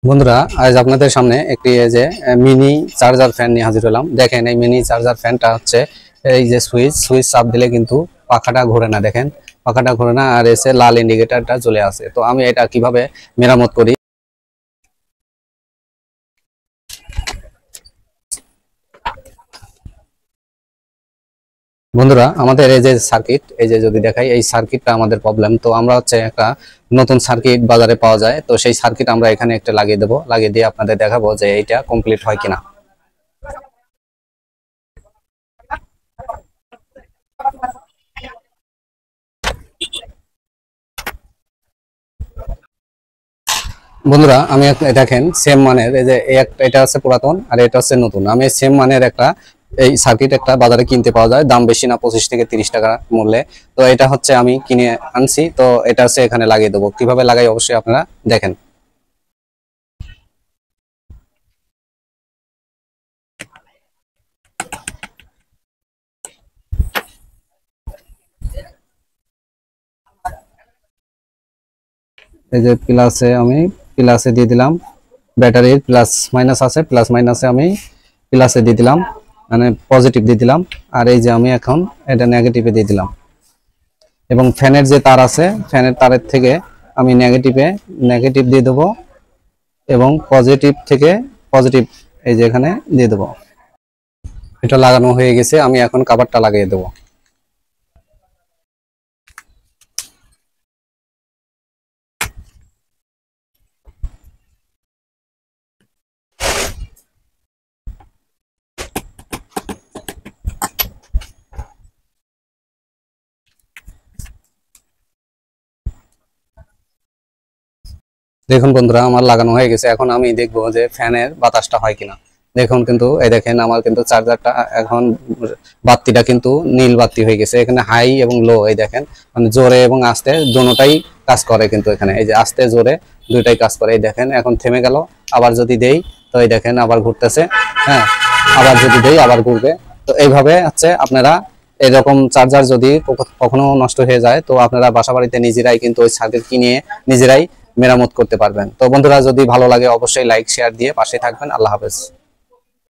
বন্ধুরা, আজ আপনাদের সামনে একটি এই যে মিনি চার্জার ফ্যান নিয়ে হাজির হলাম। দেখেন, এই মিনি চার্জার ফ্যানটা হচ্ছে এই যে সুইচ চাপ দিলে কিন্তু পাখাটা ঘোরে না। দেখেন, পাখাটা ঘোরে না, আর এসে লাল ইন্ডিকেটরটা জ্বলে আছে। তো আমি এটা কিভাবে মেরামত করি। বন্ধুরা, আমাদের এই যে সার্কিট, এই যে যদি দেখাই, এই সার্কিটটা আমাদের প্রবলেম। তো আমরা হচ্ছে একটা নতুন সার্কিট বাজারে পাওয়া যায়, তো সেই সার্কিট আমরা এখানে একটা লাগিয়ে দেবো। লাগিয়ে দিয়ে আপনাদের দেখাবো যে এইটা কমপ্লিট হয় কিনা। বন্ধুরা, আমি দেখেন সেম মানের এই যে এটা হচ্ছে পুরাতন আর এটা হচ্ছে নতুন। আমি সেম মানের একটা এই সার্কিট একটা বাজারে কিনতে পাওয়া যায়, দাম বেশি না, 25 থেকে 30 টাকা মূল্যে। তো এটা হচ্ছে আমি কিনে আনছি, তো এটা হচ্ছে এখানে লাগিয়ে দেবো। কিভাবে লাগাই অবশ্যই আপনারা দেখেন। এই যে প্লাসে দিয়ে দিলাম, ব্যাটারির প্লাস মাইনাস আছে, প্লাস মাইনাসে আমি প্লাসে দিয়ে দিলাম, মানে পজিটিভ দিয়ে দিলাম। আর এই যে আমি এখন এটা নেগেটিভে দিয়ে দিলাম। এবং ফ্যানের যে তার আছে, ফ্যানের তারের থেকে আমি নেগেটিভ দিয়ে দেবো, এবং পজিটিভ থেকে পজিটিভ এই যে এখানে দিয়ে দেবো। এটা লাগানো হয়ে গেছে, আমি এখন কভারটা লাগিয়ে দেবো। দেখুন বন্ধুরা, আমার লাগানো হয়ে গেছে। এখন আমি দেখবো যে ফ্যানের বাতাসটা হয় কিনা। দেখুন, কিন্তু এই দেখেন আমার কিন্তু চার্জারটা এখন বাতিটা কিন্তু নীল বাতি হয়ে গেছে। এখানে হাই এবং লো, এই দেখেন, মানে জোরে এবং আস্তে দুটোটাই কাজ করে। কিন্তু এখানে এই যে আস্তে জোরে দুইটাই কাজ করে। এই দেখেন এখন থেমে গেল। আবার যদি দেই, তো এই দেখেন আবার ঘুরতেছে। হ্যাঁ, আবার যদি দেই আবার ঘুরবে। তো এইভাবে হচ্ছে আপনারা এরকম চার্জার যদি কখনো নষ্ট হয়ে যায়, তো আপনারা বাসা বাড়িতে নিজেরাই কিন্তু ওই সার্কিট কিনে নিজেরাই মেরামত করতে পারবেন। তো বন্ধুরা, যদি ভালো লাগে অবশ্যই লাইক শেয়ার দিয়ে পাশে থাকবেন। আল্লাহ হাফেজ।